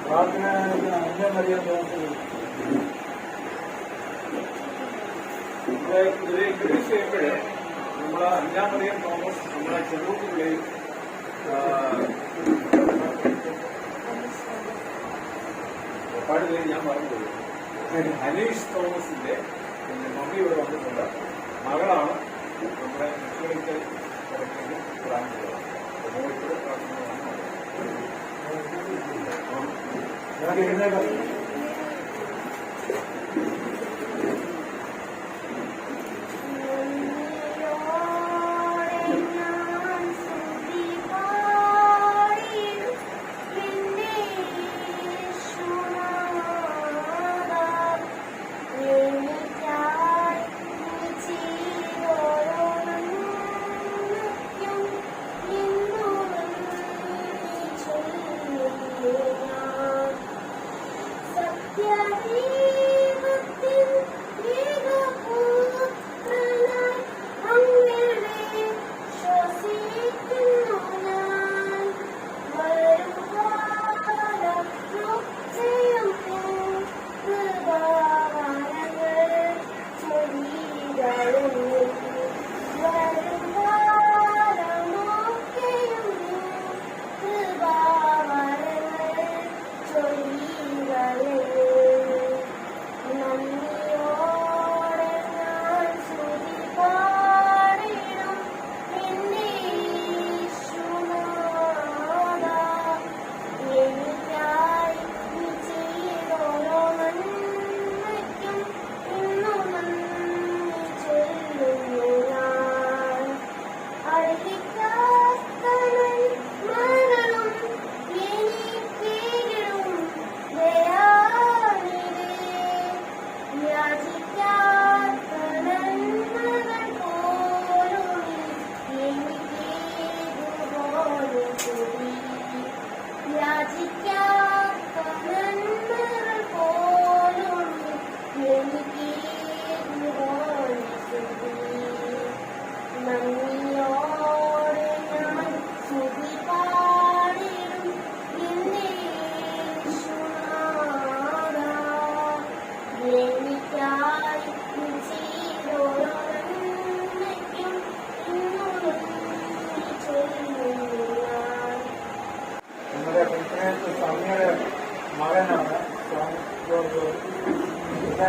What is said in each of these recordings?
പ്രാർത്ഥന അന്യമറിയാൻ തോന്നുന്നത് ഇതിൽ ഇൻട്രൊഡ്യൂസ് ചെയ്യുമ്പോഴേ നമ്മളെ അന്യമറിയാൻ തോമസ് നമ്മളെ ചെറുപ്പുള്ളിൽ ഒരുപാട് പേര് ഞാൻ പറഞ്ഞുപോയി. അനീഷ് തോമസിന്റെ മമ്മി ഇവിടെ വന്നിട്ടുണ്ട്. മകളാണ് നമ്മുടെ മെച്ചൂരിക്കൽ കലക്ടറിന് പ്ലാൻ ചെയ്തത്. മകനാണ്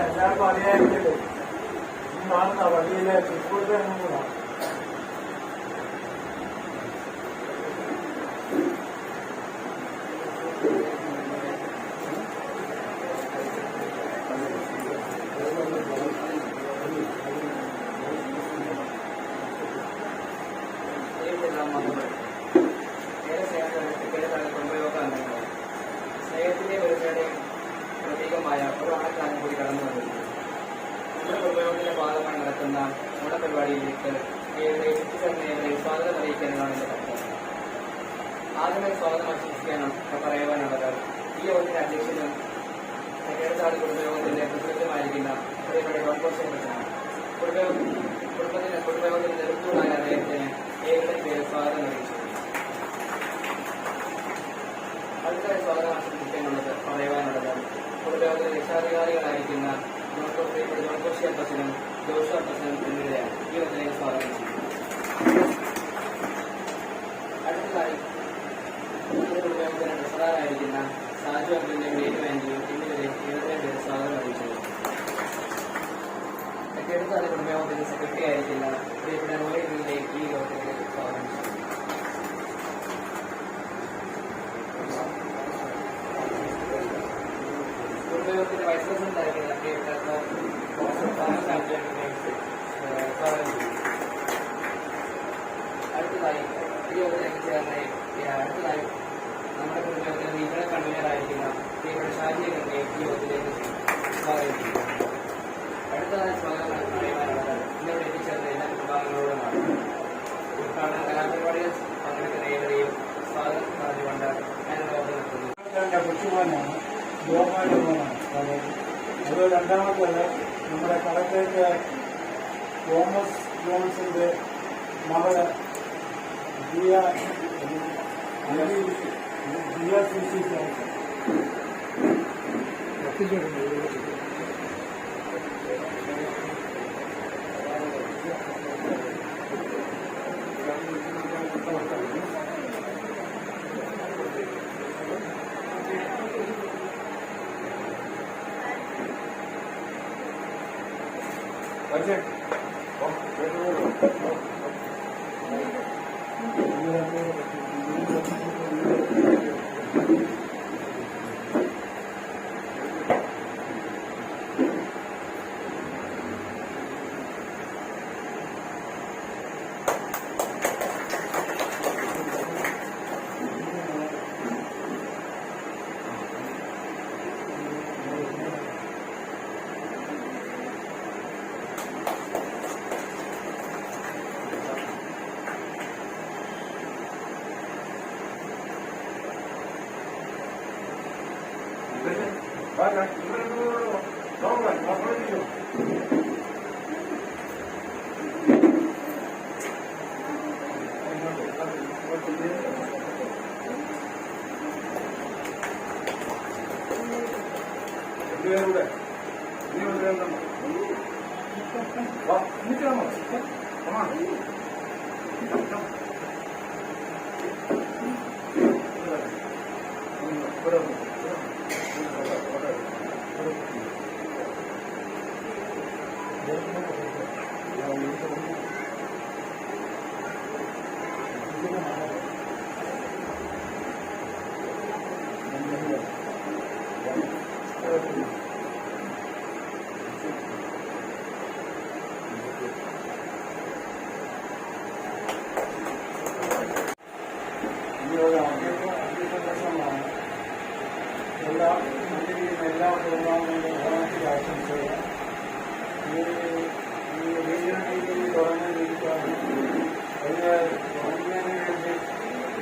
എല്ലാവർക്കും അറിയാമെങ്കിൽ ഈ കാണുന്ന വഴിയിലെ ഇപ്പോഴത്തെ കൂടാണ്. സ്നേഹത്തിന്റെ വെറുതെ പ്രതീകമായ ഒരു ഓണക്കാലം കൂടി കടന്നു വന്നിട്ടുണ്ട്. നമ്മുടെ കുടുംബത്തിന്റെ ഭാഗമായി നടക്കുന്ന ഓണപരിപാടിയിലേക്ക് ഏവരെയും സ്വാഗതം അറിയിക്കാനാണ് എന്റെ കർത്തവ്യം. ആദ്യമായി സ്വാഗതം ആശംസിക്കാനും പറയുവാനുള്ളത് ഈ യോഗത്തിന്റെ അധ്യക്ഷനും കേരള കുടുംബയോഗത്തിന്റെ പ്രസിഡന്റുമായിരിക്കുന്ന പ്രിയപ്പെട്ട ഡോക്ടർ കുടുംബത്തിന്റെ നേതൃത്വമായ അദ്ദേഹത്തിന് ഏവരുടെയും പേര് സ്വാഗതം അറിയിച്ചു. അടുത്തതായി സ്വാഗതം ആശംസിക്കാനുള്ളത് പറയുവാനുള്ളത് കുടുംബയോഗത്തിലെ രക്ഷാധികാരികളായിരിക്കുന്ന ജോൺകോഷി അപ്പച്ചനും ജോഷു അപ്പച്ചനും എന്നിവരെയാണ് ഈ വചനയെ സ്വാഗതം ചെയ്യുന്നത്. അടുത്തതായി കുടുംബയോഗത്തിന് പ്രസാദായിരിക്കുന്ന സാജു അങ്കിളിന്റെ മേലും ആന്റിയും എന്നിവരെ ഏവരുടെയും പേര് സ്വാഗതം അറിയിച്ചത്. അടുത്തതായി കുടുംബയോഗത്തിന്റെ സെക്രട്ടറി ആയിരിക്കുന്ന പ്രിയപ്പെട്ട റോയിലെ ഈ യോഗത്തിലേക്ക് സ്വാഗതം ചെയ്തു. കുടുംബയോഗത്തിന്റെ വൈസ് പ്രസിഡന്റ് ആയിരിക്കുന്ന അടുത്തതായി ഈ യോഗത്തിലേക്ക് ചേർന്ന അടുത്തതായി നമ്മുടെ കുടുംബയോഗത്തിന്റെ റീജിയണൽ കൺവീനർ ആയിരിക്കുന്ന പ്രിയപ്പെട്ട ഷാജിയെ ഈ യോഗത്തിലേക്ക് സ്വാഗതം ചെയ്യുന്നു. അടുത്തതായി സ്വാഗതം പറയുവാനുള്ളത് ഇന്നിവിടെ എത്തിച്ചേർന്ന എല്ലാ വിഭാഗങ്ങളോടുമാണ്. ഉദ്ഘാടന കലാപരിപാടികൾ പങ്കെടുക്കുന്ന ഏവരെയും സ്വാഗതം പറഞ്ഞുകൊണ്ട് ഞാൻ യോഗം നടത്തുന്നു. കൊച്ചുമോനാണ് ജോമാൻ്റെ മോനാണ്. അത് രണ്ടാമത്തത് നമ്മുടെ കളക്ടറേറ്റ് തോമസ് ജോൺസിന്റെ മകള് ദിയ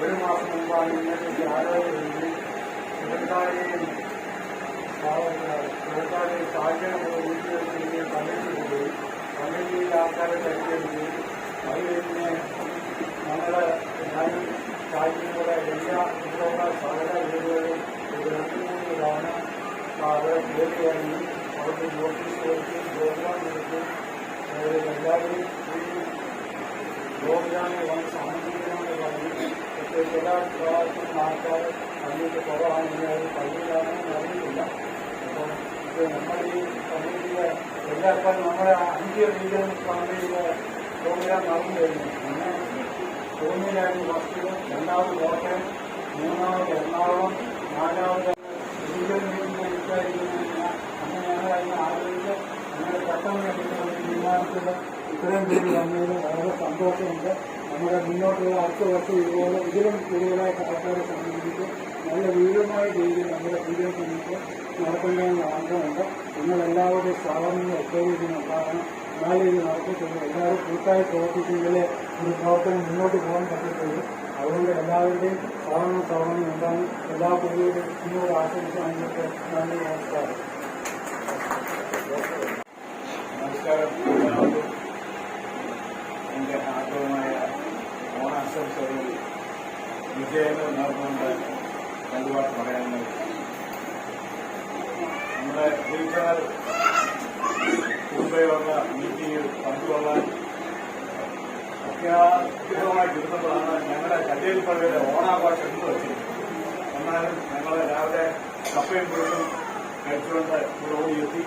ഒരു മാസം മുമ്പാണ് ഇന്നത്തെ ആരോഗ്യം സർക്കാർ സാഹചര്യം വീട്ടിലെടുത്ത് കമ്മിറ്റി കൊണ്ടുപോയി കമ്മിറ്റിയിൽ ആൾക്കാരെ തിരഞ്ഞെടുക്കുകയും അത് കഴിഞ്ഞ് ഞങ്ങളുടെ ഞാനും സാഹചര്യങ്ങളുടെ എല്ലാ ഇതുള്ള സകല വീടുകളിലും ഒരു 2-3 തവണ അവരെ കയറിയായിരുന്നു അവർക്ക് നോട്ടീസ് കൊടുത്ത് പ്രോഗ്രാം കൊടുത്ത് എല്ലാവരും പ്രോഗ്രാമിൽ വന്ന് സമർപ്പിക്കണമെന്ന് പറഞ്ഞു. പക്ഷേ ചില പ്രാവശ്യം ആൾക്കാർ അതിൻ്റെ കുറവാണെങ്കിൽ അത് പള്ളിയിലാണെന്ന് അറിയില്ല. അപ്പം ഇത് നമ്മുടെ ഈ കമ്മിറ്റിയിലെ എല്ലാവർക്കും നമ്മുടെ 5 regional കമ്മിറ്റിയിലെ പ്രോഗ്രാം നടന്നു കഴിഞ്ഞു. അങ്ങനെ ഭൂമിയിലായിരുന്നു ഫസ്റ്റ്, രണ്ടാമത് കോട്ടയം, മൂന്നാമത് എറണാകുളം, നാലാമത് regional meeting ഇട്ടായിരിക്കുന്ന അങ്ങനെ ഞങ്ങളതിനെ ആലോചിച്ച് അങ്ങനെ പെട്ടെന്ന് എടുക്കുന്ന തീരുമാനത്തിൽ ഇത്രയും പേര് വന്നതിൽ വളരെ സന്തോഷമുണ്ട്. നമ്മുടെ മുന്നോട്ടുള്ള 10 വർഷം ഇതുപോലെ ഇതിലും കൂടുതലായിട്ട് ആൾക്കാരെ സംബന്ധിച്ച് നല്ല വീര്യമായ രീതിയിൽ നമ്മുടെ പൂജ കമ്മിറ്റി നടത്തേണ്ടതെന്ന് ആഗ്രഹമുണ്ട്. നിങ്ങളെല്ലാവരുടെയും സ്ഥാപനങ്ങൾ ഒത്തുകൂടി ഉണ്ടാകണം. എന്നാലേ ഇത് നടത്തിയിട്ടുള്ളൂ. എല്ലാവരും കൂട്ടായി പ്രവർത്തിക്കുന്നതിലെ ഒരു പ്രവർത്തനം മുന്നോട്ട് പോകാൻ പറ്റത്തുള്ളൂ. അതുകൊണ്ട് എല്ലാവരുടെയും സ്ഥാപനം ഉണ്ടാകും. എല്ലാ കുട്ടികളുടെയും ഇന്നോട് ആശംസിച്ച് നന്ദി. നമസ്കാരം. നമസ്കാരം. എൻ്റെ ആഗ്രഹമായ ഓണാശംസകൾ വിജയങ്ങൾ നേർന്നുകൊണ്ട് രണ്ടു വാക്ക് പറയാനുള്ളത്. നമ്മുടെ ടീച്ചർ മുമ്പെയുള്ള മീറ്റിംഗിൽ പങ്കുകൊള്ളാൻ അത്യാഗ്രഹമായി ഇരുന്നപ്പോഴാണ് ഞങ്ങളുടെ കല്ലേരിപ്പള്ളിയുടെ ഓണാഘോഷം എന്ന് വെച്ചിരിക്കുന്നത്. എന്നാലും ഞങ്ങൾ രാവിലെ കപ്പയും പുഴുക്കും കഴിച്ചുകൊണ്ട് ഇവിടെ ഓടിയെത്തി.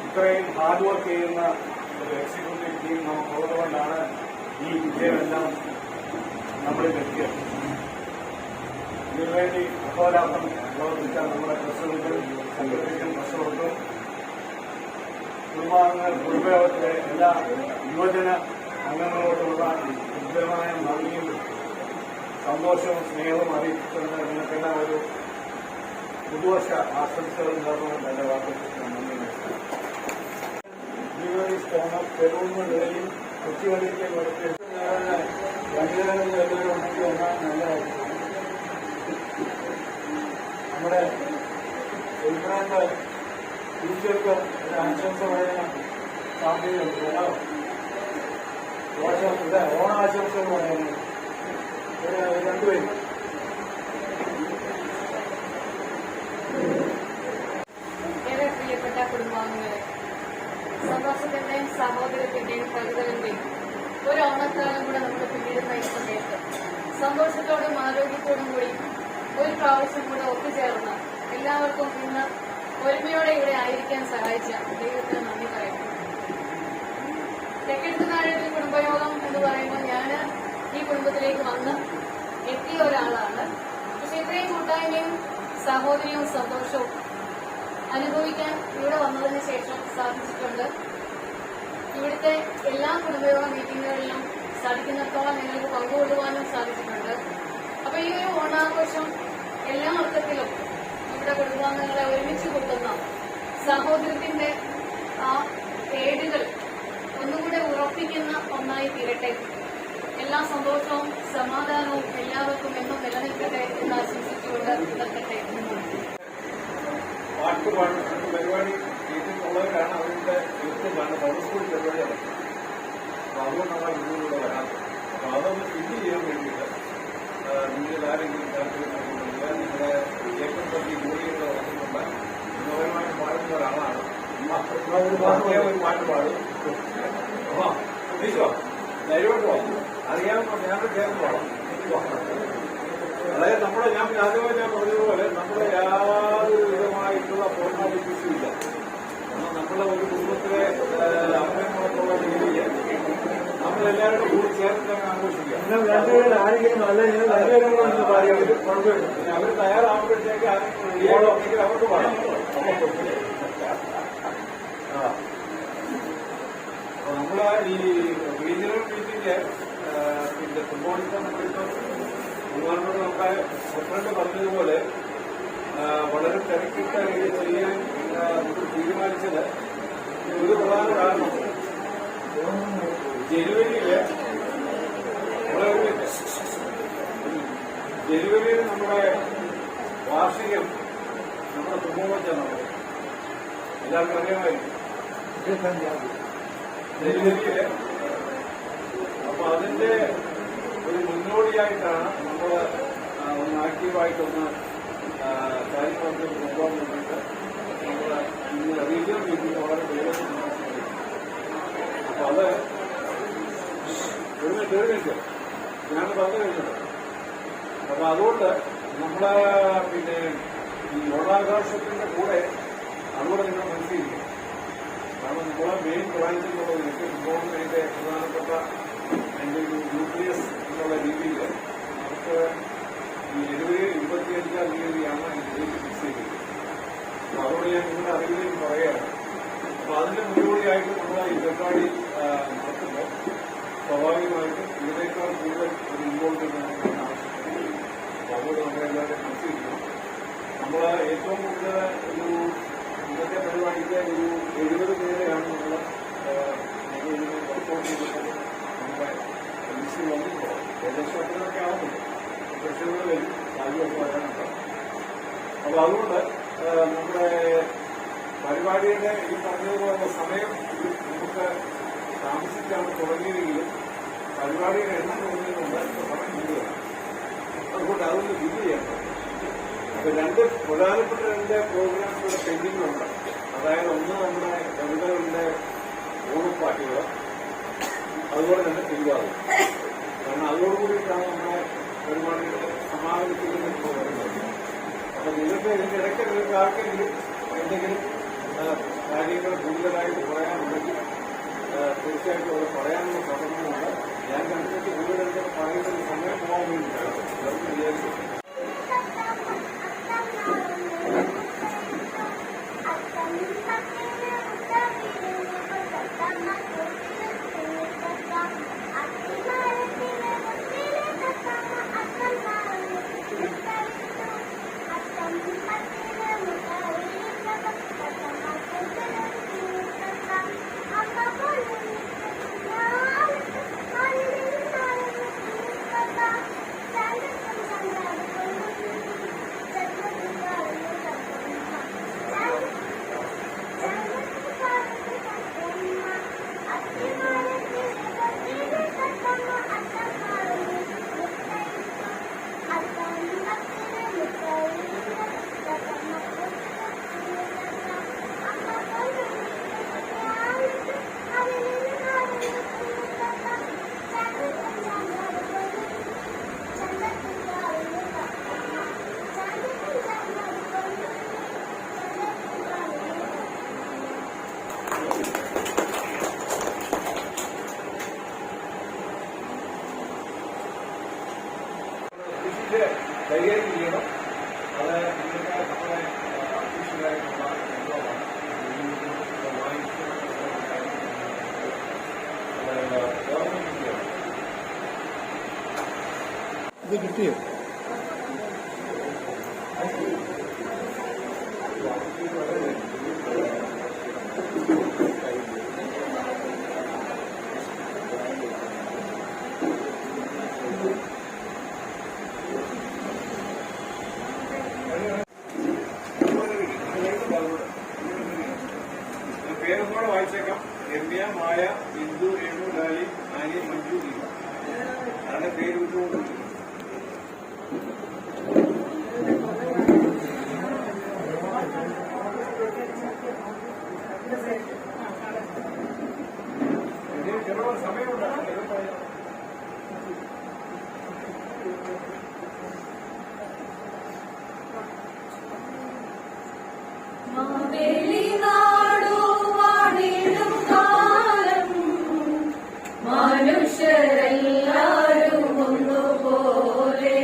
ഇത്രയും ഹാർഡ് വർക്ക് ചെയ്യുന്ന ഒരു എക്സിക്യൂട്ടീവ് ടീം നമുക്കുള്ളതുകൊണ്ടാണ് ഈ വിജയമെല്ലാം നമ്മളിൽ എത്തിയത്. ഇതിനുവേണ്ടി അഹോരാത്രം പ്രവർത്തിക്കാൻ നമ്മുടെ പ്രസിഡന്റും സെക്രട്ടറിക്കും പ്രസിഡന്റും കുടുംബയോഗത്തിലെ എല്ലാ യുവജന അംഗങ്ങളോടുള്ള ഉജ്ജ്വലമായ നന്ദിയും സന്തോഷവും സ്നേഹവും അറിയിച്ചുകൊണ്ട് നിങ്ങൾക്കെല്ലാം ഒരു പുതുവർഷ ആശംസകൾ നേർന്നുകൊണ്ട് എന്റെ വാർത്തയ്ക്ക് നന്ദി നമസ്കാരം. തെരുവുകളിലെയും കുട്ടികളിലേക്ക് കൊടുത്ത് വനിതകളിൽ എല്ലാവരും ഉണ്ടെങ്കിൽ ഒന്നാം നല്ലതായിരിക്കും. നമ്മുടെ ഉൾപ്പെടേണ്ട ടീച്ചർക്ക് ഒരു ആശംസ പറയുന്ന സാധ്യതയുണ്ട്. ഓണാശംസകൾ പറയുന്നത് രണ്ടുപേരും. ഏറെ പ്രിയപ്പെട്ട കുടുംബാംഗങ്ങളെ, സന്തോഷത്തിന്റെയും സഹോദരത്തിന്റെയും കരുതലിന്റെയും ഒരു ഓണക്കാലം കൂടെ നമ്മൾ പിന്നിടുന്ന ഈ സമയത്ത് സന്തോഷത്തോടും ആരോഗ്യത്തോടും കൂടി ഒരു പ്രാവശ്യം കൂടെ ഒത്തുചേർന്ന് എല്ലാവർക്കും ഇന്ന് ഒരുമയോടെ ഇവിടെ ആയിരിക്കാൻ സഹായിച്ച ദൈവത്തിന് നന്ദി പറയുന്നു. തെക്കെടുത്തുനാഴി കുടുംബയോഗം എന്ന് പറയുമ്പോൾ ഞാൻ ഈ കുടുംബത്തിലേക്ക് വന്ന് എത്തിയ ഒരാളാണ്. പക്ഷെ ഇത്രയും കൂട്ടായ്മയും സഹോദര്യവും സന്തോഷവും അനുഭവിക്കാൻ ഇവിടെ വന്നതിന് ശേഷം സാധിച്ചിട്ടുണ്ട്. ഇവിടുത്തെ എല്ലാ കുടുംബയോഗ മീറ്റിങ്ങുകളിലും സാധിക്കുന്നിടത്തോളം നിങ്ങൾക്ക് പങ്കുകൊള്ളുവാനും സാധിച്ചിട്ടുണ്ട്. അപ്പൊ ഈ ഒരു ഓണാഘോഷം എല്ലാ അർത്ഥത്തിലും ഇവിടെ കുടുംബാംഗങ്ങളെ ഒരുമിച്ച് കൂട്ടുന്ന സഹോദരത്തിന്റെ ആ ഏടുകൾ ഒന്നുകൂടെ ഉറപ്പിക്കുന്ന ഒന്നായി തീരട്ടെ. എല്ലാ സന്തോഷവും സമാധാനവും എല്ലാവർക്കും എന്നും നിലനിൽക്കട്ടെ എന്ന് ആശംസിച്ചുകൊണ്ട് നിർത്തട്ടെ. പാട്ടുപാടും പരിപാടി ചെയ്തിട്ടുള്ളവരാണ് അവരുടെ യൂട്യൂബാണ് പബ്ലിക് സ്കൂൾ പരിപാടി നടക്കുന്നത്. അപ്പോൾ അതുകൊണ്ടാണ് ഇതിലൂടെ വരാത്തത്. അപ്പോൾ അതൊന്ന് ഫില്ല് ചെയ്യാൻ വേണ്ടിയിട്ട് നിങ്ങൾ ആരെങ്കിലും താല്പര്യപ്പെടുന്നില്ല, നിങ്ങളുടെ കേൾക്കുമ്പത്തി ജോലിയൊക്കെ വന്നിട്ടുണ്ട്, മനോഹരമായിട്ട് പാടുന്ന ഒരാളാണ്. ഒരു പാട്ട് പാടും. ധൈര്യമായിട്ട് പാടും. അറിയാമോ? ഞാനോട് ചേർന്ന് പാടാം. അതായത് നമ്മുടെ ഞാൻ ആദ്യമായി ഞാൻ പറഞ്ഞതുപോലെ നമ്മുടെ യാതൊരു വിധമായിട്ടുള്ള ഫോർമാലിറ്റീസും ഇല്ല. കാരണം നമ്മളെ ഒരു കുടുംബത്തിലെ അമ്മയമ്മളൊക്കെയുള്ള രീതിയിൽ നമ്മളെല്ലാവരും കൂടി ചേർന്നിട്ടങ്ങ് ആഘോഷിക്കാം. അവർ തയ്യാറാകുമ്പോഴത്തേക്ക് ആരെങ്കിലും അവർക്ക് പാടാം. അപ്പൊ നമ്മള് ഈ റീജിയണൽ മീറ്റിംഗ് പിന്നെ ഫുട്ബോളിൽ നമ്മളിപ്പം ഒരുപാട് നമ്മുടെ പ്രസിഡന്റ് പറഞ്ഞതുപോലെ വളരെ തിരക്കിട്ട രീതിയിൽ ചെയ്യാൻ തീരുമാനിച്ചത് ഒരു പ്രധാന കാരണം ജനുവരിയിൽ നമ്മുടെ വാർഷികം നമ്മുടെ കുടുംബം എല്ലാവർക്കും അറിയാമായിരിക്കും. ജനുവരിയില് അപ്പൊ അതിന്റെ ഒരു മുന്നോടിയായിട്ടാണ് നമ്മൾ ഒന്ന് ആക്റ്റീവായിട്ടൊന്ന് കാര്യങ്ങളൊക്കെ കൊണ്ടുപോകാൻ വേണ്ടിയിട്ട് നമ്മൾ ഇന്ന് റീജിയണൽ മീറ്റിംഗ് വളരെ വേഗത്തിൽ നടത്തുന്നത്. അപ്പൊ അത് തീർന്നിട്ട് ഞാൻ പറഞ്ഞു കഴിഞ്ഞത്. അപ്പൊ അതുകൊണ്ട് നമ്മളെ പിന്നെ ഈ ഓണാഘോഷത്തിന്റെ കൂടെ അതുകൂടെ നിങ്ങൾ മനസ്സിലാക്കും. കാരണം നമ്മളെ മെയിൻ ബ്രാഞ്ച് എന്നുള്ളത് എനിക്ക് ഗവൺമെന്റിന്റെ പ്രധാനപ്പെട്ട എൻ്റെ ഒരു ന്യൂക്ലിയസ് എന്നുള്ള രീതിയിൽ നമുക്ക് ഈ ജനുവരി 25-ാം തീയതിയാണ് ഡേറ്റ് ഫിക്സ് ചെയ്തത്. അപ്പൊ അതുകൊണ്ട് ഞാൻ നിങ്ങളുടെ അറിവിലേക്ക് പറയുകയാണ്. അപ്പൊ അതിന്റെ മുന്നോടിയായിട്ട് നമ്മൾ ഈ പരിപാടി നടത്തുമ്പോൾ സ്വാഭാവികമായിട്ടും ഇതിനേക്കാൾ കൂടുതൽ ഒരു ഇൻവോൾവ്മെന്റ് ആവശ്യപ്പെടുന്നു. അപ്പൊ അതുകൊണ്ട് നമ്മളെല്ലാവരും മനസ്സിലാക്കണം. നമ്മൾ ഏറ്റവും കൂടുതൽ ഒരു ഇന്നത്തെ പരിപാടിക്ക് ഒരു 70 പേരെയാണ് നമ്മൾ റിപ്പോർട്ട് ചെയ്തിട്ട് നമ്മുടെ ലിസ്റ്റിൽ വന്നിട്ടുള്ളത്. ഏകദേശം അത്രയൊക്കെ ആവുന്നുണ്ട്. പ്രശ്നങ്ങളിൽ കാര്യമൊക്കെ വരാനുണ്ട്. അപ്പൊ അതുകൊണ്ട് നമ്മുടെ പരിപാടിയുടെ ഈ പറഞ്ഞതുപോലെ സമയം നമുക്ക് താമസിച്ചാണ് തുടങ്ങിയതെങ്കിലും പരിപാടിയുടെ എണ്ണം തുടങ്ങിയതുകൊണ്ട് സമയം കൂടുതലാണ്. അതുകൊണ്ട് അതൊന്ന് ഫില്ല് ചെയ്യണം. അപ്പൊ പ്രധാനപ്പെട്ട രണ്ട് പ്രോഗ്രാംസുകൾ പെൻഡിങ്ങിലുണ്ട്. അതായത് ഒന്ന് നമ്മുടെ കവിതകളുടെ ഓണപ്പാട്ടുകൾ, അതുപോലെ തന്നെ തിരുവാതിര. കാരണം അതോടുകൂടിയിട്ടാണ് നമ്മുടെ പരിപാടികൾ സമാപനത്തിലേക്ക് വരുന്നത്. അപ്പൊ നിങ്ങൾക്ക് ഇതിന്റെ ഇടയ്ക്ക് നിങ്ങൾക്ക് ആർക്കെങ്കിലും എന്തെങ്കിലും കാര്യങ്ങൾ കൂടുതലായിട്ട് പറയാനുണ്ടെങ്കിൽ തീർച്ചയായിട്ടും അത് പറയാനുള്ള സമയമുണ്ട്. ഞാൻ കണ്ടിട്ട് കൂടുതൽ പറയുന്ന സമയം പോകാൻ വേണ്ടിയിട്ടാണ് വിചാരിച്ചത്. കൈകാര്യം ചെയ്യണം. അത് ഇന്നത്തെ നമ്മുടെ അഫീഷ്യലായിട്ടുള്ള അനുഭവമാണ്. ഇത് കിട്ടിയോ? പേരൊന്നുകൂടെ വായിച്ചേക്കാം. രമ്യ, മായ, ബിന്ദു, രേണു, ലാലി, ആനി, മഞ്ജു, ദീപ. അവരുടെ പേര് വിട്ടുകൊണ്ടിരിക്കുന്നു. സമയമുണ്ടാകും. മാവേലി നാടു വാണിടും കാലം മനുഷ്യരെല്ലാരും ഒന്നുപോലെ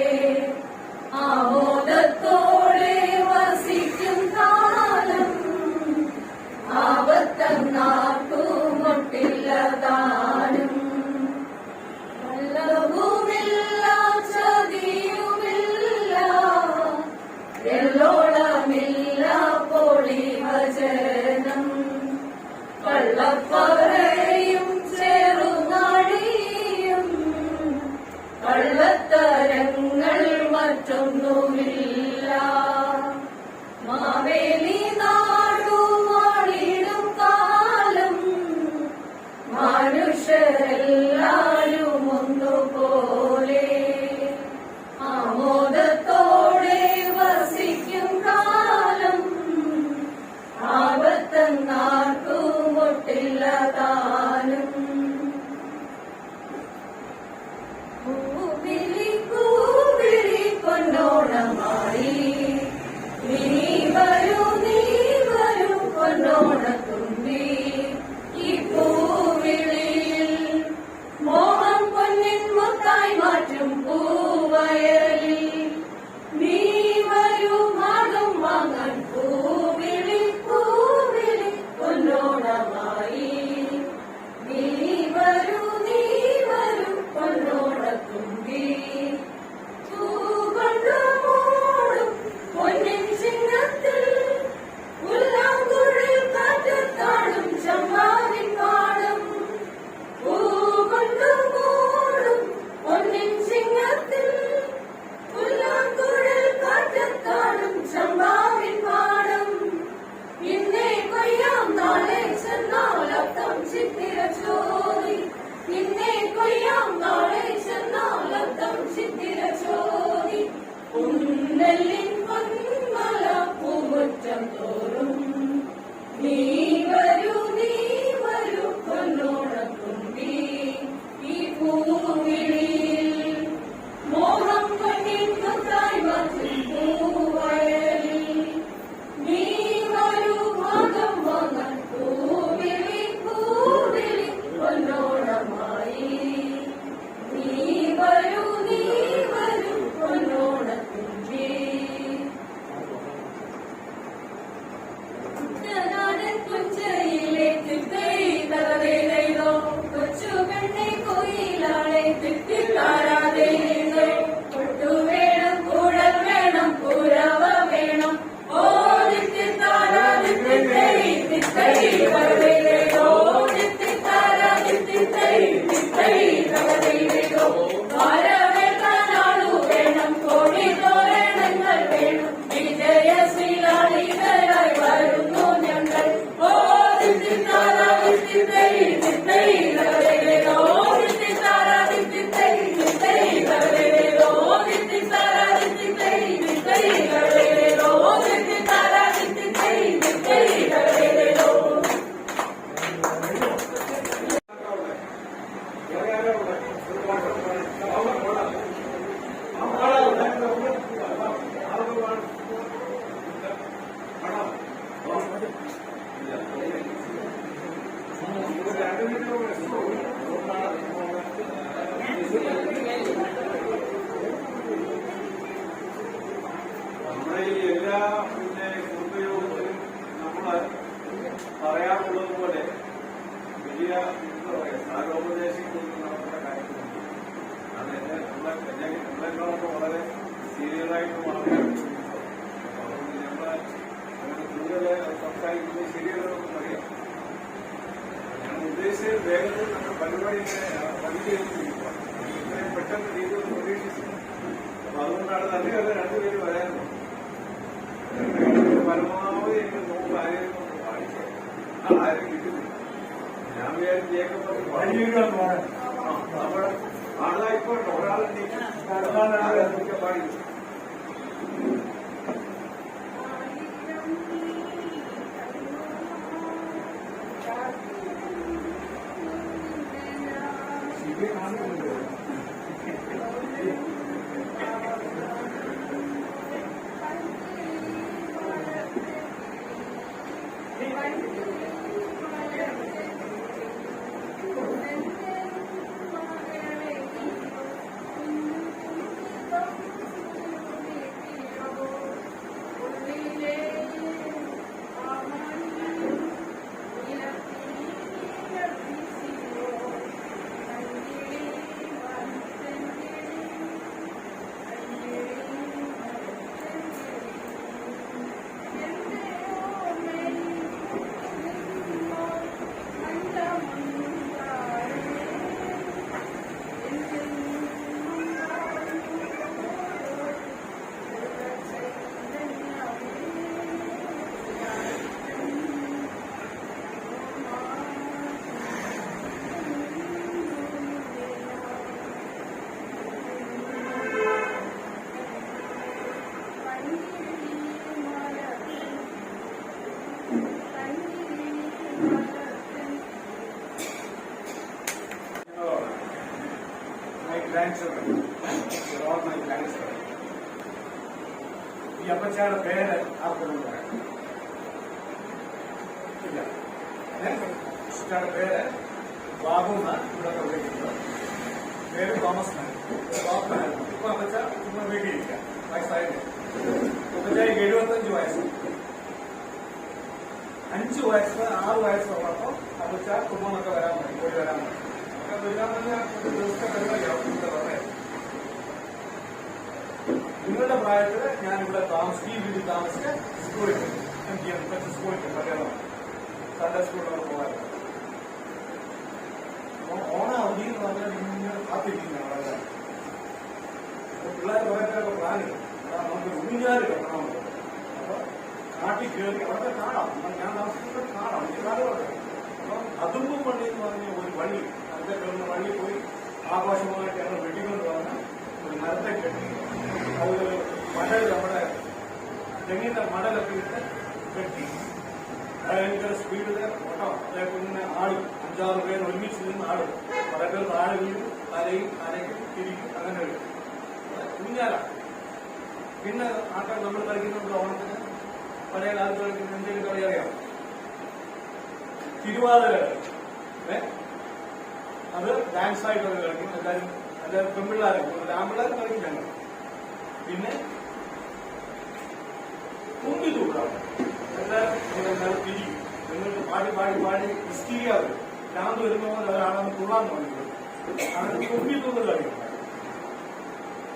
ആമോദത്തോടെ വസിക്കും കാലം ആപത്തങ്ങാട്ടുമൊട്ടില്ലതാനും വല്ലവുമില്ല ചതിയുമില്ല എല്ലോളമില്ല പൊളിവചനം കള്ളപ്പറയും ചെറുനാഴിയും കള്ളത്തരങ്ങൾ മറ്റൊന്നുമില്ല. മാവേലി നാടു വാണിടും കാലം മനുഷ്യരെല്ലാരും ഒന്നുപോലെ ആമോദത്തോടെ വസിക്കും കാലം ആപത്തങ്ങാട്ടുമൊട്ടില്ലതാനും കൂവിളി കൂവിളി പൊന്നോണമാ ചെയ്തതായിട്ട് വളരെ അതുകൊണ്ട് ഞങ്ങൾ അങ്ങനെ കൂടുതൽ സംസാരിക്കുന്നത് ശരിയല്ലെന്നൊന്നും അറിയാം. ഞാൻ ഉദ്ദേശിച്ചത് വേഗത്തിൽ നമ്മുടെ പരിപാടി പണി ചെയ്തുകൊണ്ടിരിക്കുക. ഇത്രയും പെട്ടെന്ന് ചെയ്തത് പ്രതീക്ഷിച്ചില്ല. അപ്പൊ അതുകൊണ്ടാണ് തന്നെയല്ല രണ്ടുപേരും വരാനുള്ളത്. പരമാവധി എനിക്ക് നോക്ക് ആരെയും പാടിക്കുക, ആരും കിട്ടുന്നില്ല. ഞാൻ വിചാരിച്ച് ജേക്കബ് നമ്മുടെ ആളായിക്കോട്ടെ, ഒരാളുടെ പാടി ഈ അപ്പച്ചയുടെ പേര് ആർക്കും പറയാം ഇല്ല. അപ്പച്ചയുടെ പേര് ബാബു എന്നാണ് ഇവിടെ വിളിക്കുന്നത്. പേര് തോമസ് ഡോക്ടറായിരുന്നു. ഇപ്പൊ അപ്പച്ച ചുമ്മാ വീട്ടിലിരിക്കുക, വയസ്സായിട്ട്. അപ്പച്ചയ്ക്ക് 75 വയസ്സ്. 5 വയസ്സ് 6 വയസ്സുള്ളപ്പോൾ അപ്പച്ച കുടുംബമൊക്കെ വരാൻ മതി, പോയി വരാൻ മതി. വരാൻ പറഞ്ഞാൽ ഒരു ദിവസത്തെ പരിപാടിയാവും ഇവിടെ പറയാം. നിങ്ങളുടെ പ്രായത്തിൽ ഞാനിവിടെ ഈ വീട്ടിൽ താമസിച്ച് സ്കൂളിൽ കുറച്ച് സ്കൂളിൽ മലയാളം സൺഡേ സ്കൂളിലൊക്കെ പോകാറുണ്ട്. ഓണ അവധി എന്ന് പറഞ്ഞാൽ ഇങ്ങനെ കാത്തിരിക്കുന്നതാണ് വളരെ. പിള്ളേർ കുറെ പേരൊക്കെ പ്ലാന് നമുക്ക് ഊഞ്ഞാല് കെട്ടണമെന്ന്. അപ്പൊ നാട്ടിൽ കയറി അവിടുത്തെ കാണാം, ഞാൻ താമസിക്കുന്നത് കാണാം, എനിക്ക് കാലമാണ്. അപ്പൊ അതുമ്പും പള്ളി എന്ന് പറഞ്ഞ ഒരു വഴി, അതിന്റെ കയറുന്ന വഴി പോയി ആഘോഷമായിട്ട് ഞങ്ങൾ വെടികൊണ്ട് വന്ന് ഒരു മരത്തെ കെട്ടി ഒരു മടൽ, നമ്മുടെ തെങ്ങിന്റെ മടലൊക്കെ ഇട്ട് കെട്ടി ഭയങ്കര സ്പീഡില് ഓട്ടം. അതേപോലെ പിന്നെ ആടും 5-6 പേര് ഒരുമിച്ച് നിന്ന് ആടും. പലകൾ താഴെ വീഴും, തലയും അരയ്ക്കും തിരിക്കും, അങ്ങനെ വരും. കുഞ്ഞാല പിന്നെ ആൾക്കാർ നമ്മൾ കളിക്കുന്നുണ്ട് ഓണത്തിന്. പഴയ കാലത്ത് കളിക്കുന്ന എന്തെങ്കിലും കളി അറിയാം, തിരുവാതിര കളി. അത് ഡാൻസ് ആയിട്ടൊക്കെ കളിക്കും എല്ലാവരും. എല്ലാവരും പെൺപിള്ളേരും ആൺപിള്ളേരും കളിക്കും ഞങ്ങൾ. പിന്നെ കുമ്പി തൂക്കാം, എല്ലാവരും തിരിക്കും. നിങ്ങൾക്ക് പാടി പാടി പാടി ഹിസ്റ്റീരിയാവും. ഭ്രാന്ത് വരുന്ന പോലെ ഒരാളെന്ന് തുള്ളാൻ തോന്നിയത്. അങ്ങനെ കുമ്പി തൂന്ന് കളിക്കും.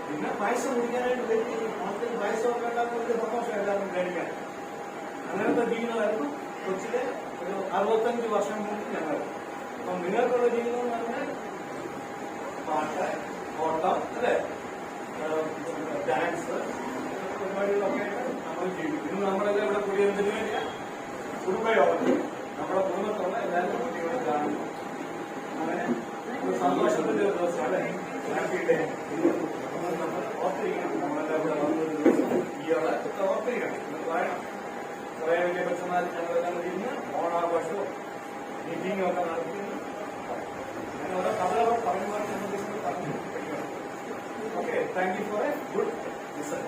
പിന്നെ പായസം കുടിക്കാനായിട്ട് വരും. ഓണത്തിന് പായസം വേണ്ടാത്ത സന്തോഷം എല്ലാവരും കഴിക്കാൻ. അങ്ങനത്തെ ജീവിതമായിരുന്നു കൊച്ചിലെ ഒരു 65 വർഷം മുമ്പ് ഞങ്ങൾ. അപ്പം നിങ്ങൾക്കുള്ള ജീവിതം എന്ന് പറഞ്ഞാൽ പാട്ട്, ഓട്ടം, അല്ലേ, ഡാൻസ് പരിപാടികളൊക്കെ ആയിട്ട് നമ്മൾ ജീവിക്കും. ഇന്ന് നമ്മളെല്ലാം ഇവിടെ കൂടിയതിന് വേണ്ടിയാ കുടുംബയോഗത്തിൽ നമ്മുടെ കുടുംബത്തുള്ള എല്ലാവരും കുട്ടികളെ കാണുന്നു. അങ്ങനെ ഒരു സന്തോഷത്തിന്റെ ഒരു ദിവസമാണ് ഹാപ്പി ഡേ. നമ്മൾ ഓർത്തിരിക്കണം, നമ്മളെല്ലാം ഇവിടെ വന്നൊരു ദിവസം ഈ ഓർത്തിരിക്കണം. കാരണം കുറെ വലിയ കൊച്ചന്മാർ ഞങ്ങളെല്ലാം കഴിഞ്ഞ് ഓണാഘോഷവും മീറ്റിംഗും ഒക്കെ നടത്തിയിരുന്നു. അങ്ങനെ ഓരോ കഥകളോ പറയുമ്പോൾ പറഞ്ഞു പഠിക്കണം. Okay, thank you for A good listen.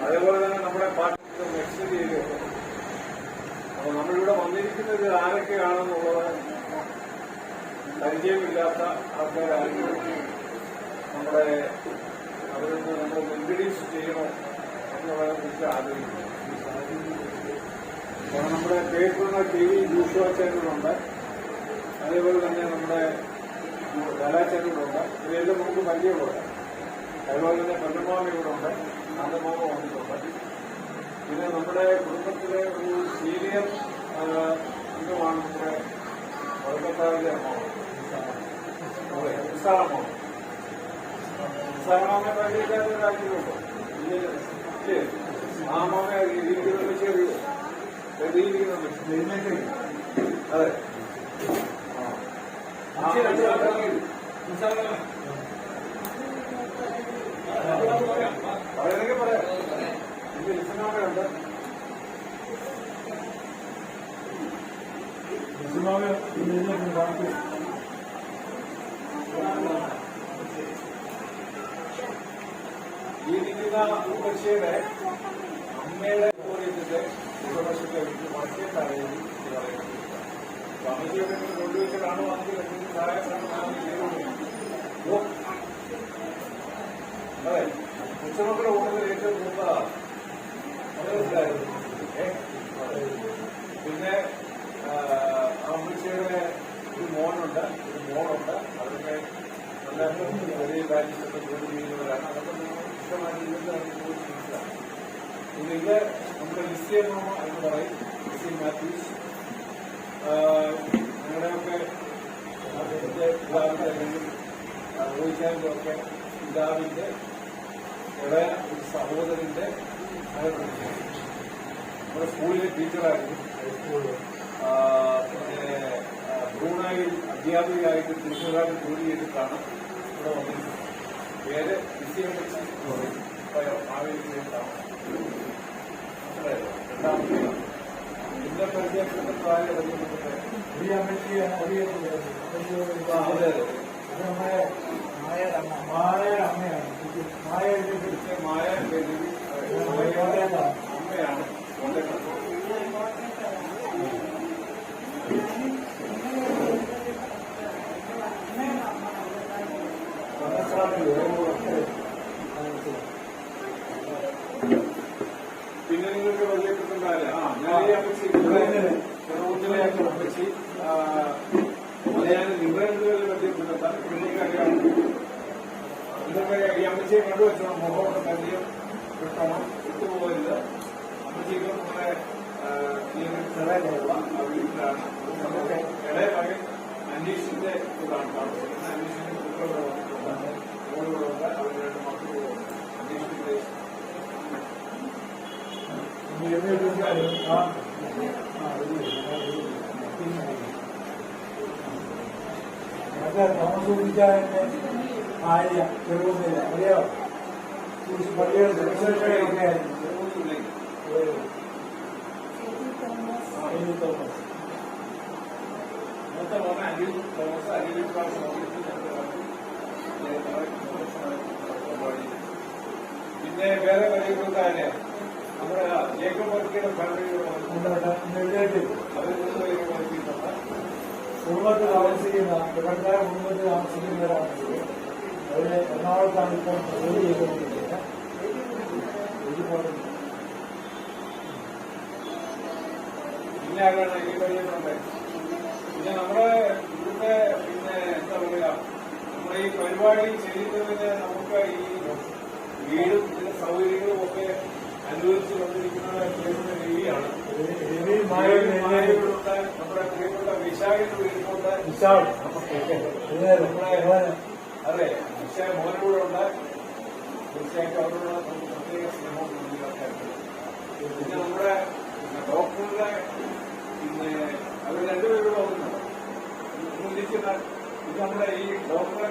അതേപോലെ തന്നെ നമ്മുടെ പാർട്ടി എക്സ്റ്റെൻഡ് ചെയ്തിട്ടുണ്ട്. അപ്പോൾ നമ്മളിവിടെ വന്നിരിക്കുന്നത് ആരൊക്കെയാണെന്നുള്ളത് പരിചയമില്ലാത്ത ആൾക്കാരാണെങ്കിൽ നമ്മുടെ അവരിൽ നിന്ന് നമ്മൾ ഇൻട്രൊഡ്യൂസ് ചെയ്യണോ എന്നുള്ളതിനെ കുറിച്ച് ആഗ്രഹിക്കുന്നു. കാരണം നമ്മുടെ പേപ്പറിന് ടി വി ജൂഷുവാചാര്യനുണ്ട്, അതേപോലെ തന്നെ നമ്മുടെ ലാലാചാര്യനുണ്ട്. ഇവരെല്ലാം നമുക്ക് പരിചയമുണ്ട്. അതുപോലെ തന്നെ പെണ്ണുമാമ ഇവിടെ ഉണ്ട്, ആന്തമാമ വന്നിട്ടുണ്ട്. പിന്നെ നമ്മുടെ കുടുംബത്തിലെ ഒരു സീനിയർ അംഗമാണ് നമ്മുടെ കൊൽക്കത്താവിലെ അമ്മാവ് നിസാറാമ. നിസാറാമയെ പരിചയിക്കാത്ത ഒരു ആഗ്രഹമുണ്ടോ? ഇല്ലേ? ആ അമ്മാമയെ ഇരിക്കുന്ന വെച്ച് അറിയോ? അതെ. പറയുന്നെങ്കിൽ പറയാം. ഇത് ലിസനാമയുണ്ട്. ഈ നിൽക്കുന്ന ഉപ്പശ്ശിയുടെ അമ്മയുടെ പോലീസിന്റെ ഉപപക്ഷത്തെ മത്സ്യത്താണ് പറയുന്നത്. അമ്മച്ചിയൊക്കെ കൊണ്ടുവച്ചിട്ടാണ് വന്നത്. സഹായം അതെ, ഉച്ചമക്കളുടെ കൂട്ടത്തിൽ ഏറ്റവും മൂത്തതാണ്. അത് മനസ്സിലായിരുന്നു. പിന്നെ അമ്മച്ചിയുടെ ഒരു മോനുണ്ട്, ഒരു മോളുണ്ട്. അവരൊക്കെ നല്ല വലിയ രാജ്യത്തൊക്കെ ജോലി ചെയ്യുന്നവരാണ്. അതൊക്കെ നിങ്ങൾ ഇഷ്ടമായിട്ട് മനസ്സിലാക്കും. പിന്നെ ഇത് നമ്മുടെ ലിസിയ മാമ എന്ന് പറയും, ലിസി മാത്യൂസ്. ഞങ്ങളുടെയൊക്കെ പിതാവിന്റെ അല്ലെങ്കിൽ ഊഹിക്കാനൊക്കെ പിതാവിന്റെ ഇളയ ഒരു സഹോദരന്റെ നമ്മുടെ സ്കൂളിലെ ടീച്ചറായിരുന്നു. പിന്നെ ബ്രൂണയിൽ അധ്യാപികയായിട്ട് തൃശ്ശൂരായിട്ട് ജോലി ചെയ്തിട്ടാണ് ഇവിടെ വന്നിരിക്കുന്നത്. പേര് വിജയപക്ഷ എന്ന് പറയും. മാവേലിയിലാണ്. മനസ്സിലായല്ലോ? രണ്ടാമത്തെ പിന്നെ പരിചയപ്പെട്ട പ്രായം ബന്ധപ്പെട്ട മായയുടെ അമ്മയാണ്. മായ അമ്മയാണ്. പിന്നെ നിങ്ങൾക്ക് പരിചയപ്പെട്ടുണ്ടാവില്ല. ഞാൻ ഈ അമ്മച്ചി ചെറുകുന്നിലെ അമ്മച്ചി ഞാൻ നിങ്ങളെ എന്തുവരെ പരിചയപ്പെട്ടാൽ പുള്ളിക്കറിയാം. ഇതൊക്കെ ഈ അമ്മച്ചിയെ കണ്ടുവച്ചോ. മുഖമൊക്കെ പരിചയം കിട്ടണം, വിട്ടുപോകരുത്. അമ്മച്ചിക്ക് നമ്മുടെ ചെറിയുള്ള ആ വീട്ടിലാണ്. നമ്മുടെ ഇടയ മകൻ അന്വേഷിന്റെ ഇതാണ് താമസിക്കുന്നത്. അന്വേഷിന്റെ കുട്ടികളുടെ വന്നിട്ടുണ്ട്, മോളുകളുണ്ട്, അവരുടെ 2 മക്കളുണ്ട്. അന്വേഷിന്റെ താമസിക്കാരന്റെ ഭാര്യ ചെറുകുന്നില്ല അറിയോ? പള്ളിയുടെ പിന്നെ വേറെ പരിചയപ്പെടുത്താനെ നമ്മുടെ ജേക്കബ് വർക്കിയുടെ ഫാമിലിയോട് അവരിൽ നിന്ന് പരിചയപ്പെടുത്തിയിട്ടുണ്ട്. കുടുംബത്തിൽ താമസിക്കുന്ന ഇവരുടെ കുടുംബത്തിൽ താമസിക്കുന്നവരാണെങ്കിൽ അവര് എറണാകുളത്താണ് ഇപ്പോൾ ജോലി ചെയ്തുകൊണ്ടിരിക്കുന്നത്. പിന്നെ ആരാണ് ഈ പരിചയപ്പെടുന്നത്? പിന്നെ നമ്മുടെ ഇവിടുത്തെ പിന്നെ എന്താ പറയുക, നമ്മുടെ ഈ പരിപാടി ചെയ്യുന്നതിന് നമുക്ക് ഈ വീടും ഇതിന്റെ സൗകര്യങ്ങളും ഒക്കെ അനുവദിച്ചു കൊണ്ടിരിക്കുന്ന പ്രിയപ്പെട്ട രവിയാണ്. മായകളുണ്ട്, നമ്മുടെ പ്രിയപ്പെട്ട വിശാഖിന്റെ വീട്ടിലുണ്ട്. നമ്മുടെ അതെ വിശാഖ മോനോട് ഉണ്ട്. തീർച്ചയായിട്ടും അവരോട് പ്രത്യേക സ്നേഹവും പിന്നെ നമ്മുടെ ഡോക്ടറുടെ പിന്നെ അവർ 2 പേരോട് വന്നിട്ടുണ്ട്. ഇരിക്കുന്ന ഇത് നമ്മുടെ ഈ ഡോക്ടറെ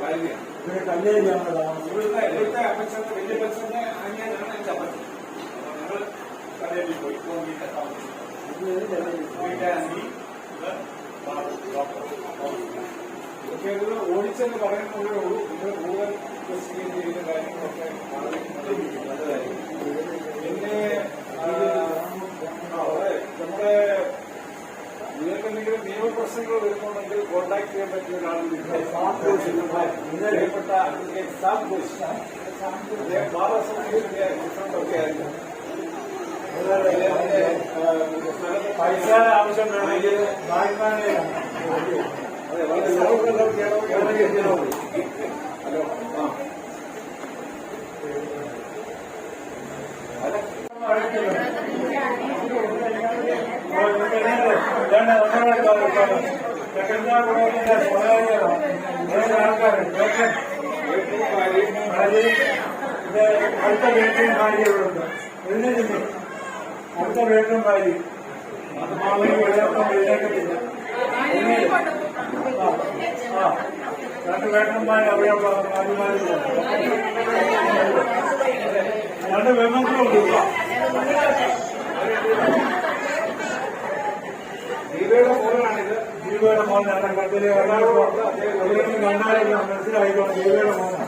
ഭാര്യയാണ്. ഇവിടുത്തെ അപ്പച്ചന്റെ വലിയ അപ്പച്ചന്റെ അനിയനാണ് എന്റെ അപ്പച്ചൻ. ഞങ്ങൾ കടയിൽ പോയി വീട്ടിൽ താമസിച്ചു. ഇതൊക്കെ ഓടിച്ചെന്ന് പറയുന്നതേ ഉള്ളൂ. ഇത് കൂടുതൽ ഇൻവെസ്റ്റിഗേറ്റ് ചെയ്യുന്ന കാര്യങ്ങളൊക്കെ വളരെ നല്ലതായിരിക്കും. പിന്നെ നമ്മുടെ നിങ്ങൾക്ക് എന്തെങ്കിലും നിയമപ്രശ്നങ്ങൾ വരുന്നുണ്ടെങ്കിൽ കോൺടാക്ട് ചെയ്യാൻ പറ്റിയ ഒരാളുണ്ട്. പ്രിയപ്പെട്ട അഡ്വക്കേറ്റ് സാം ഘോഷ്, അദ്ദേഹം ബാർ അസോസിയേഷന്റെ പ്രസിഡന്റൊക്കെ ആയിരുന്നു. പൈസ ആവശ്യം വേണമെങ്കിൽ ബാങ്ക്മാനെ അതെ, വളരെ ഹലോ അടുത്ത വീട്ടിലും ഭാര്യയുണ്ട്. അടുത്ത വീട്ടിലും ഭാര്യ അത് മാമി വെള്ളപ്പം എഴുന്നേക്കത്തില്ല. രണ്ട് വേട്ടന്മാർ അവിടെ അതുമാരില്ല. രണ്ട് വെമ്മക്കളുണ്ട്. ദീപയുടെ മോനാണിത്. ദീപയുടെ മോനാണ്. കത്തിലെ കണ്ടാലും മനസ്സിലായിക്കോട്ടെ, ദീപയുടെ മോനാണ്.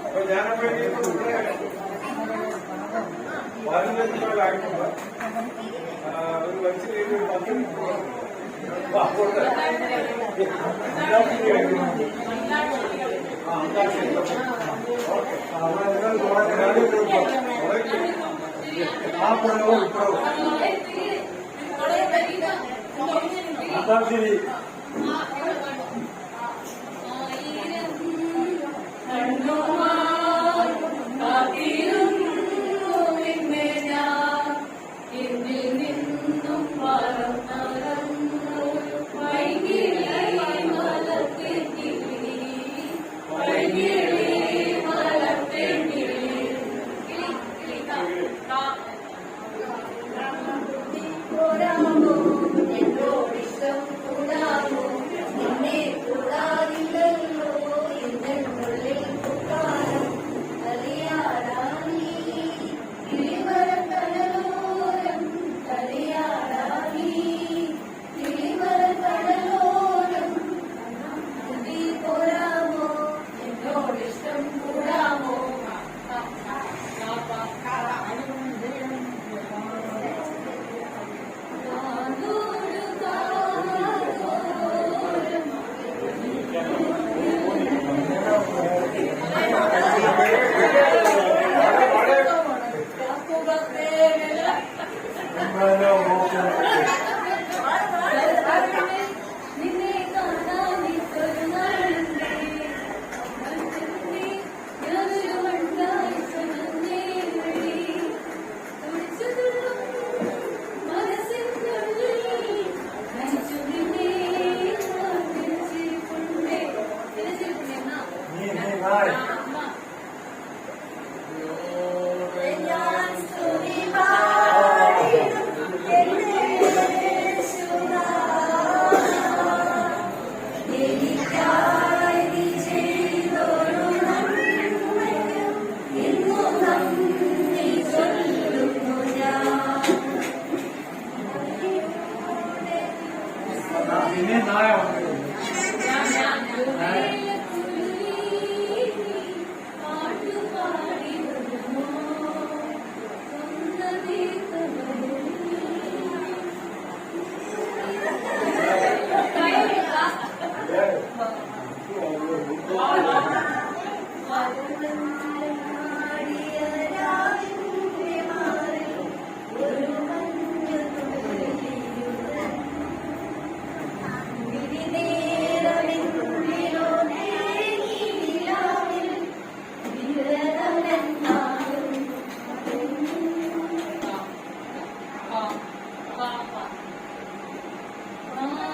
അപ്പൊ ഞാനപ്പോ പതിനഞ്ചിനോടായിട്ടുണ്ട്. ഒരു വലിച്ചു ഒരു 10 ശരി.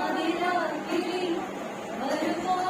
ആദിരാത്രി വരുമോ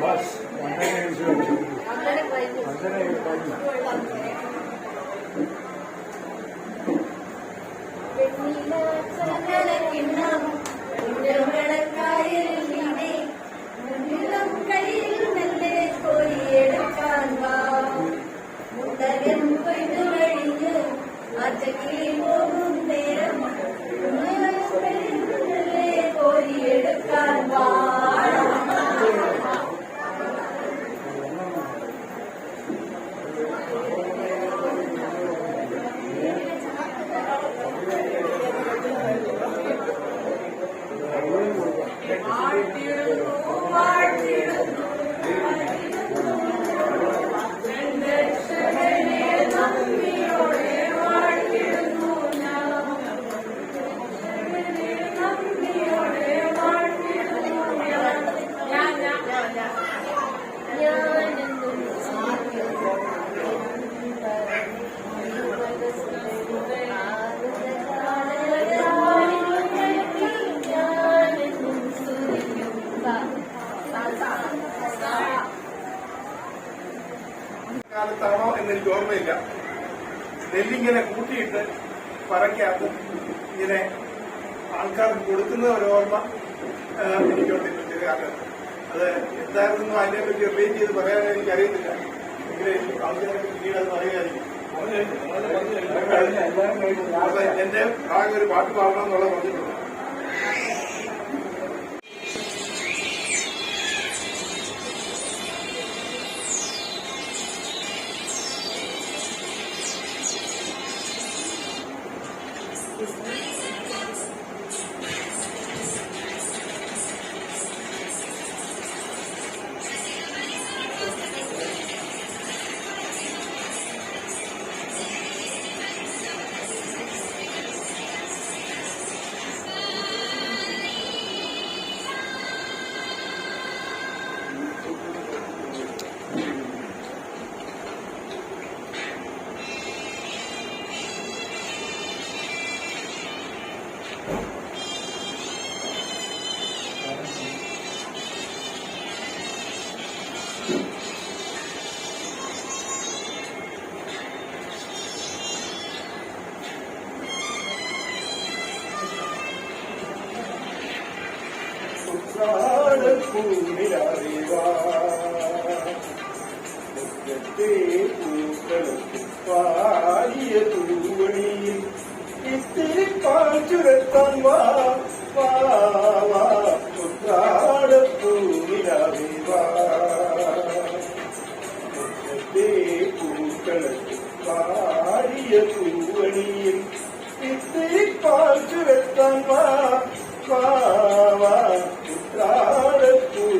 ബസ് അങ്ങനെ കാലത്താണോ എന്നെനിക്ക് ഓർമ്മയില്ല. നെല്ലിങ്ങനെ കൂട്ടിയിട്ട് പറയ്ക്കകത്ത് ഇങ്ങനെ ആൾക്കാർക്ക് കൊടുക്കുന്ന ഒരു ഓർമ്മ എനിക്കുണ്ട് ചെറിയ കാലത്ത്. അത് എന്തായിരുന്നു അതിനെപ്പറ്റി റിലേറ്റ് ചെയ്ത് പറയാൻ എനിക്കറിയത്തില്ല. എങ്കിലും ആൾക്കാരൊക്കെ പിന്നീട് അത് പറയുമായിരിക്കും. എന്റെ ആകെ ഒരു പാട്ട് പാടണം എന്നുള്ളത് പറഞ്ഞിട്ടുണ്ട്. പാടിയ തൂവണിയിൽ ഇത്തിരി പാച്ചുരത്താൻ വാടപ്പൂവിലേ പൂക്കളത്തിൽ പാടിയ തൂവണിയിൽ ഇത്തിരി പാച്ചുരത്താൻ ഉത്രാടപ്പൂവിലേ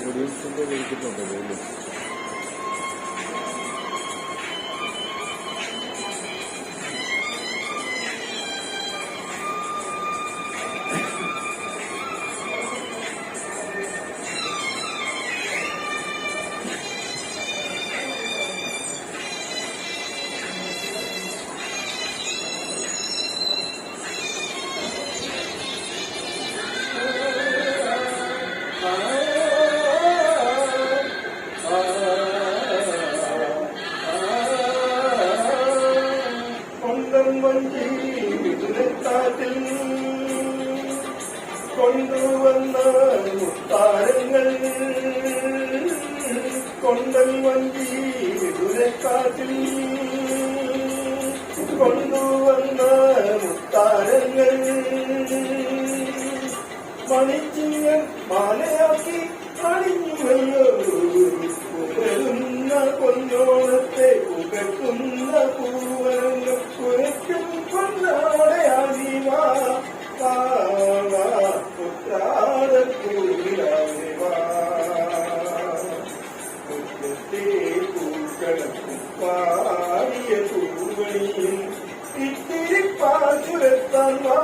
ഓഡിയൻസിന്റെ വിളിക്കുന്നുണ്ടല്ലോ. കാറ്റിൽ കൊണ്ടുവന്ന മുത്താരങ്ങൾ കൊണ്ടൽ വഞ്ചി വിദുരക്കാറ്റിൽ കൊണ്ടുവന്ന മുത്താരങ്ങൾ മണിച്ചിങ്ങൻ മാലയാക്കി അണിഞ്ഞുവല്ലോ പുകരുന്ന പൊന്നോണത്തെ പുകക്കുന്ന പൂവനങ്ങൾ കുരയ്ക്കും പൊന്നാടയാകി വാ പുത്രാടൂരിലാകെ വാ മുറ്റത്തെ പൂക്കളക്കും പാടിയ പൂവണിയും ഇത്തിരി പാച്ചുരത്താൻ വാ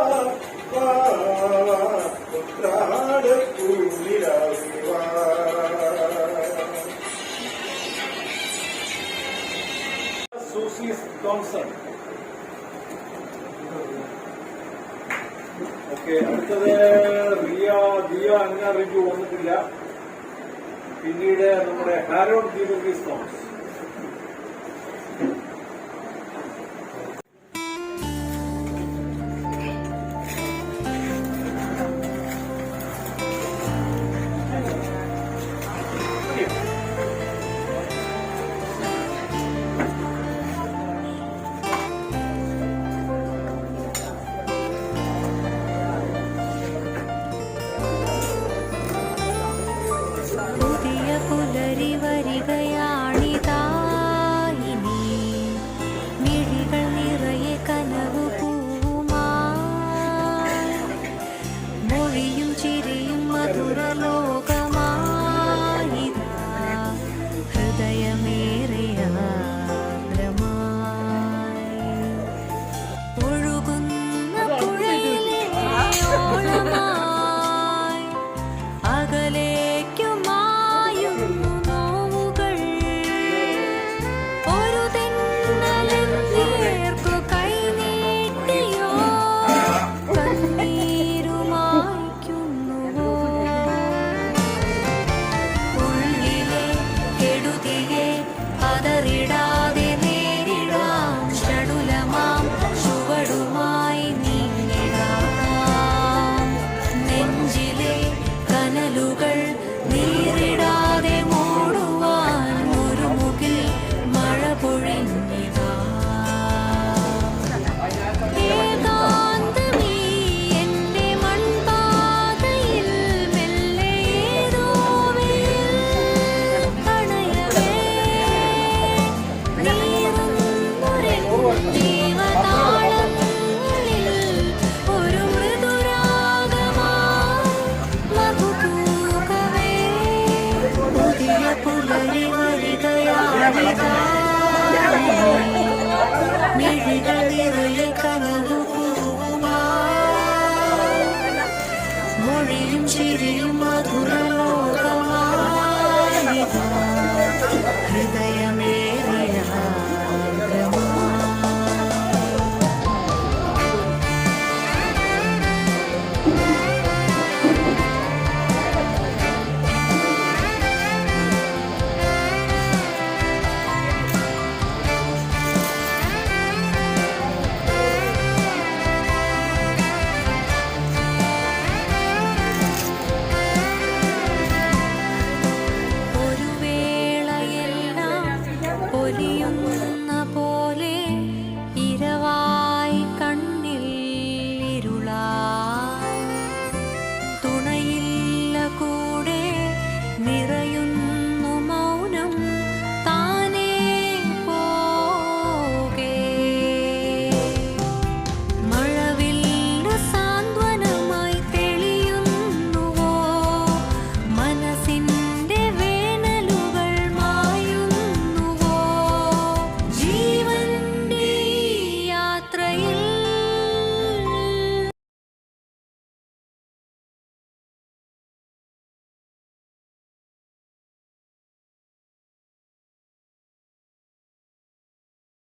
പുത്രാടൂരിലാകെ വാ. Susie Thomson. ഓക്കെ, അടുത്തത് ദിയ അന്ന റിവ്യൂ വന്നിട്ടില്ല. പിന്നീട് നമ്മുടെ ഹാരോൾഡ് ദീപകീസ് തോമസ്.